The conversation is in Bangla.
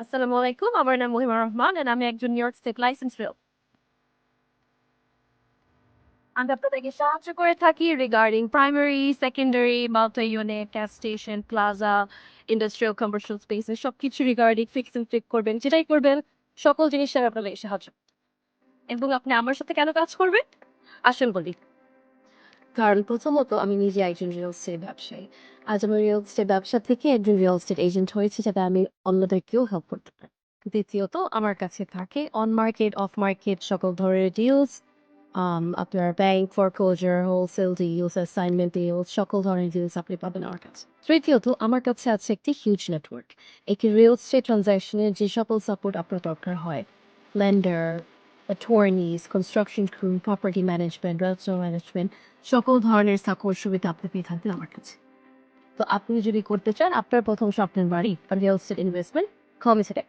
আসসালামু আলাইকুম। আমার নাম মহিমা রহমান and আমি একজন new York state licence rail. আমি আপনাদেরকে সাহায্য করে থাকি regarding primary, secondary, multi unit, gas station, plaza, industrial commercial spaces সবকিছু রিগার্ডিং ফিক্স এন্ড ফ্লিপ করবেন। যেটাই করবেন সকল জিনিসের আমি আপনাদেরকে সাহায্য এবং আপনি আমার সাথে কেন কাজ করবেন? আসেন বলি। কারণ প্রথমত আমি নিজে একজন রিয়েল এস্টেট ব্যবসায়ী। আজ আমি রিয়েল এস্টেট ব্যবসা থেকে একজন রিয়েল এস্টেট এজেন্ট হয়েছি যাতে আমি অন্যদেরকেও হেল্প করতে পারি। দ্বিতীয়ত আমার কাছে থাকে অন মার্কেট, অফ মার্কেট সকল ধরনের ডিলস, আপনার bank foreclosure, wholesale deals, assignment deals সকল ধরনের ডিলস আপনি পাবেন আমার কাছে। তৃতীয়ত আমার কাছে আছে একটি হিউজ নেটওয়ার্ক। একটি রিয়েল এস্টেট ট্রান্সাকশনের যে সকল সাপোর্ট আপনার দরকার হয়, lender, attorneys, construction crew, property management, restaurant management সকল ধরনের সাপোর্ট সুবিধা আপনি পেয়ে থাকবেন আমার কাছে। তো আপনি যদি করতে চান আপনার প্রথম স্বপ্নের বাড়ি বা রিয়েল এস্টেট ইনভেস্টমেন্ট, কমে সেটা